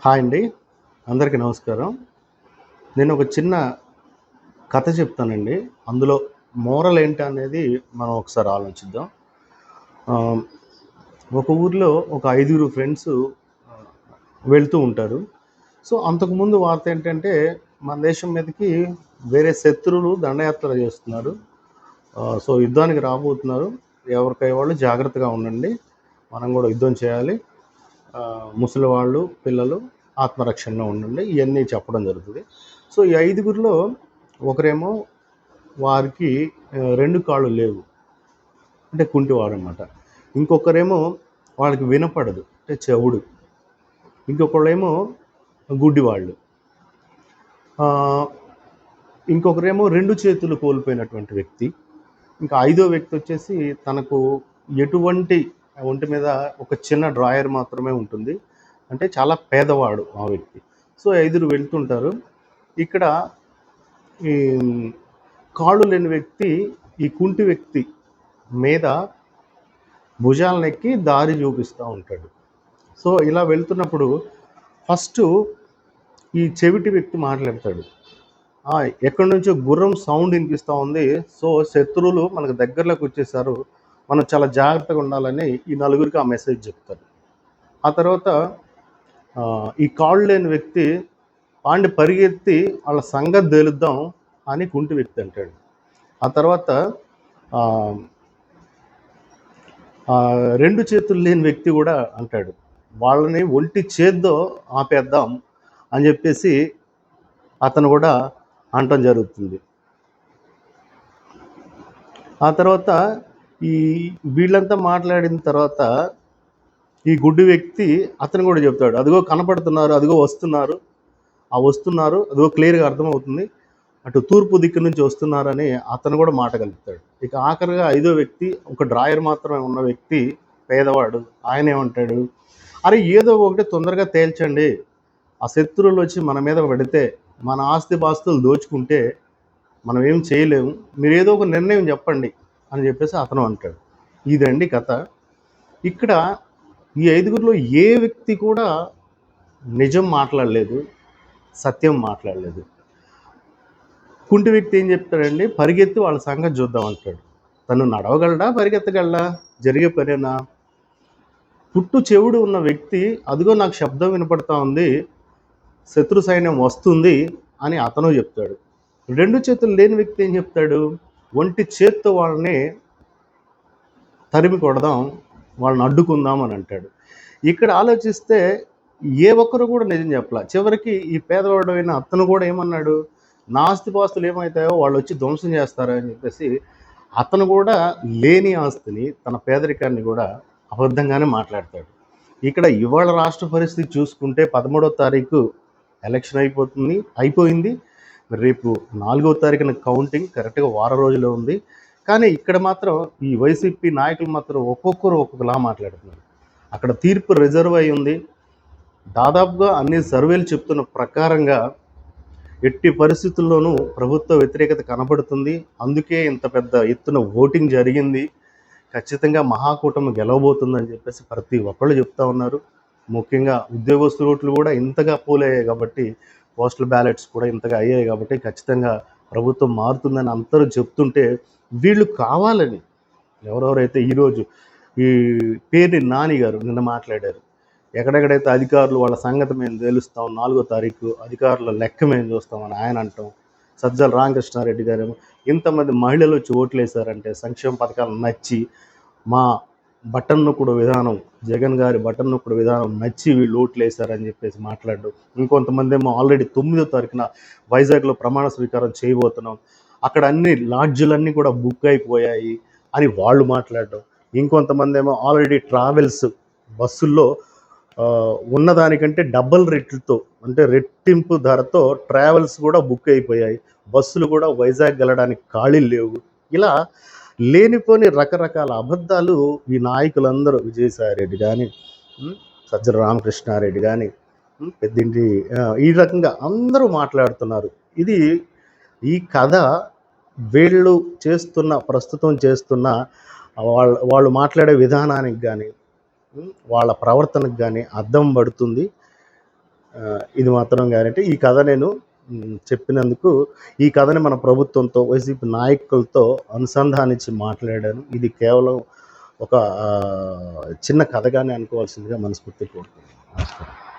Hi అండి. అందరికీ నమస్కారం. నేను ఒక చిన్న కథ చెప్తానండి. అందులో మోరల్ ఏంటనేది మనం ఒకసారి ఆలోచిద్దాం. ఆహ్, ఒక ఊర్లో ఒక ఐదుగురు ఫ్రెండ్సు ఆహ్, వెళ్తూ ఉంటారు. సో, అంతకుముందు వార్త ఏంటంటే, మన దేశం మీదకి వేరే శత్రువులు దండయాత్ర చేస్తున్నారు. సో, యుద్ధానికి రాబోతున్నారు. ఎవరికై వాళ్ళు జాగ్రత్తగా ఉండండి. మనం గూడా యుద్ధం చేయాలి. ముసలివాళ్ళు, పిల్లలు ఆత్మరక్షణలో ఉండండి. ఇయన్నీ చెప్పడం జరుగుతది. సో, ఈ ఐదుగురిలో ఒకరేమో వారికి 2 కాళ్ళు లేవు. అంటే కుంటివారనమాట. ఇంకొకరేమో వాళ్ళకి వినపడదు. అంటే చెవుడు. ఇంకొకళ్ళేమో గుడ్డివాళ్ళు. ఆహ్, ఇంకొకరేమో 2 చేతులు కోల్పోయినటువంటి వ్యక్తి. ఇంకా ఐదో వ్యక్తి వచ్చేసి తనకు ఎటువంటి ఒంటి మీద ఒక చిన్న డ్రాయర్ మాత్రమే ఉంటుంది. అంటే చాలా పేదవాడు ఆ వ్యక్తి. సో, ఐదుగురు వెళ్తుంటారు. ఇక్కడ ఈ కాళ్ళు లేని వ్యక్తి ఈ కుంటి వ్యక్తి మీద భుజాలనెక్కి దారి చూపిస్తా ఉంటాడు. సో, ఇలా వెళ్తున్నప్పుడు ఫస్టు ఈ చెవిటి వ్యక్తి మాట్లాడతాడు. ఎక్కడి నుంచో గుర్రం సౌండ్ వినిపిస్తా ఉంది. సో, శత్రువులు మనకు దగ్గరలోకొచ్చేసారు. మనం చాలా జాగ్రత్తగా ఉండాలని ఈ నలుగురికి ఆ మెసేజ్ చెప్తారు. ఆ తర్వాత ఈ కాళ్ళు లేని వ్యక్తి పరిగెత్తి వాళ్ళ సంగతి తేలుద్దాం అని కుంటి వ్యక్తి అంటాడు. ఆ తర్వాత ఆహ్, 2 చేతులు లేని వ్యక్తి కూడా అంటాడు. వాళ్ళని ఒంటి చేత్తో ఆపేద్దాం అని చెప్పేసి అతను కూడా అనటం జరుగుతుంది. ఆ తర్వాత ఈ వీళ్ళంతా మాట్లాడిన తర్వాత ఈ గుడ్డి వ్యక్తి అతను కూడా చెప్తాడు. అదిగో కనపడుతున్నారు, అదిగో వస్తున్నారు. వస్తున్నారు, అదిగో క్లియర్‌గా అర్థమవుతుంది. అటు తూర్పు దిక్కు నుంచి వస్తున్నారని అతను కూడా మాట కలుపుతాడు. ఇక ఆఖరిగా ఐదో వ్యక్తి ఒక డ్రాయర్ మాత్రమే ఉన్న వ్యక్తి పేదవాడు. ఆయనేమంటాడు, "అరే ఏదో ఒకటి తొందరగా తేల్చండి. ఆ శత్రువులు వచ్చి మన మీద పడితే, మన ఆస్తిపాస్తులు దోచుకుంటే మనం ఏం చేయలేము. మీరేదో ఒక నిర్ణయం చెప్పండి" అని చెప్పేసి అతను అంటాడు. ఇదండి కథ. ఇక్కడ ఈ ఐదుగురిలో ఏ వ్యక్తి కూడా నిజం మాట్లాడలేదు. సత్యం మాట్లాడలేదు. కుంటి వ్యక్తి ఏం చెప్తాడండి, పరిగెత్తి వాళ్ళ సంగతి చూద్దాం అంటాడు. తను నడవగలడా? పరిగెత్తగలడా? జరిగే పనేనా? పుట్టు చెవుడు ఉన్న వ్యక్తి, అదిగో నాకు శబ్దం వినపడతా ఉంది, శత్రు సైన్యం వస్తుంది అని అతను చెప్తాడు. 2 చేతులు లేని వ్యక్తి ఏం చెప్తాడు, ఒంటి చేత్తో వాళ్ళని తరిమి కొడదాం, వాళ్ళని అడ్డుకుందాం అని అంటాడు. ఇక్కడ ఆలోచిస్తే ఏ ఒక్కరు కూడా నిజం చెప్పలా. చివరికి ఈ పేదవాడైన అతను కూడా ఏమన్నాడు, నా ఆస్తిపాస్తులు ఏమవుతాయో వాళ్ళు వచ్చి ధ్వంసం చేస్తారు అని చెప్పేసి అతను కూడా లేని ఆస్తిని, తన పేదరికాన్ని కూడా అబద్ధంగానే మాట్లాడతాడు. ఇక్కడ ఇవాళ రాష్ట్ర పరిస్థితి చూసుకుంటే 13వ తారీఖు ఎలక్షన్ అయిపోయింది. రేపు 4వ తారీఖున కౌంటింగ్ కరెక్ట్‌గా వారం రోజులే ఉంది. కానీ ఇక్కడ మాత్రం ఈ వైసీపీ నాయకులు మాత్రం ఒక్కొక్కరు ఒక్కొక్కలా మాట్లాడుతున్నారు. అక్కడ తీర్పు రిజర్వ్ అయి ఉంది. దాదాపుగా అన్ని సర్వేలు చెప్తున్న ప్రకారంగా ఎట్టి పరిస్థితుల్లోనూ ప్రభుత్వ వ్యతిరేకత కనబడుతుంది. అందుకే ఇంత పెద్ద ఎత్తున ఓటింగ్ జరిగింది. ఖచ్చితంగా మహాకూటమి గెలవబోతుందని చెప్పేసి ప్రతి ఒక్కళ్ళు చెప్తా ఉన్నారు. ముఖ్యంగా ఉద్యోగస్తుల ఓట్లు కూడా ఇంతగా పోలయ్యాయి కాబట్టి, పోస్టల్ బ్యాలెట్స్ కూడా ఇంతగా అయ్యాయి కాబట్టి ఖచ్చితంగా ప్రభుత్వం మారుతుందని అందరూ చెప్తుంటే, వీళ్ళు కావాలని ఎవరెవరైతే ఈరోజు ఈ పేర్ని నాని గారు నిన్న మాట్లాడారు. ఎక్కడెక్కడైతే అధికారులు వాళ్ళ సంగతి మేము తేలుస్తాం, 4వ తారీఖు అధికారుల లెక్క మేము చూస్తామని ఆయన అంటాం. సజ్జల రామకృష్ణారెడ్డి గారేమో ఇంతమంది మహిళలు వచ్చి ఓట్లేశారంటే సంక్షేమ పథకాలు నచ్చి, మా బటన్ నొక్కుడు విధానం, జగన్ గారి బటన్ నొక్కుడు విధానం నచ్చి వీళ్ళు ఓట్లేశారని చెప్పేసి మాట్లాడడం. ఇంకొంతమంది ఏమో ఆల్రెడీ 9వ తారీఖున వైజాగ్‌లో ప్రమాణ స్వీకారం చేయబోతున్నాం. అక్కడ అన్ని లాడ్జులన్నీ కూడా బుక్ అయిపోయాయి అని వాళ్ళు మాట్లాడడం. ఇంకొంతమంది ఏమో ఆల్రెడీ ట్రావెల్స్ బస్సుల్లో ఉన్నదానికంటే డబుల్ రెట్లతో, అంటే రెట్టింపు ధరతో ట్రావెల్స్ కూడా బుక్ అయిపోయాయి. బస్సులు కూడా వైజాగ్ వెళ్ళడానికి ఖాళీలు లేవు. ఇలా లేనిపోని రకరకాల అబద్ధాలు ఈ నాయకులందరూ, విజయసాయిరెడ్డి కానీ, సజ్జల రామకృష్ణారెడ్డి కానీ, పెద్దింటి ఈ రకంగా అందరూ మాట్లాడుతున్నారు. ఇది ఈ కథ వీళ్ళు ప్రస్తుతం చేస్తున్న వాళ్ళు మాట్లాడే విధానానికి కానీ, వాళ్ళ ప్రవర్తనకు కానీ అద్దం పడుతుంది. ఇది మాత్రం గ్యారంటీ. ఈ కథ నేను చెప్పినందుకు, ఈ కథని మన ప్రభుత్వంతో, వైసీపీ నాయకులతో అనుసంధానించి మాట్లాడాను. ఇది కేవలం ఒక చిన్న కథగానే అనుకోవాల్సిందిగా మనస్ఫూర్తిగా కోరుకుంటున్నాను. నమస్కారం.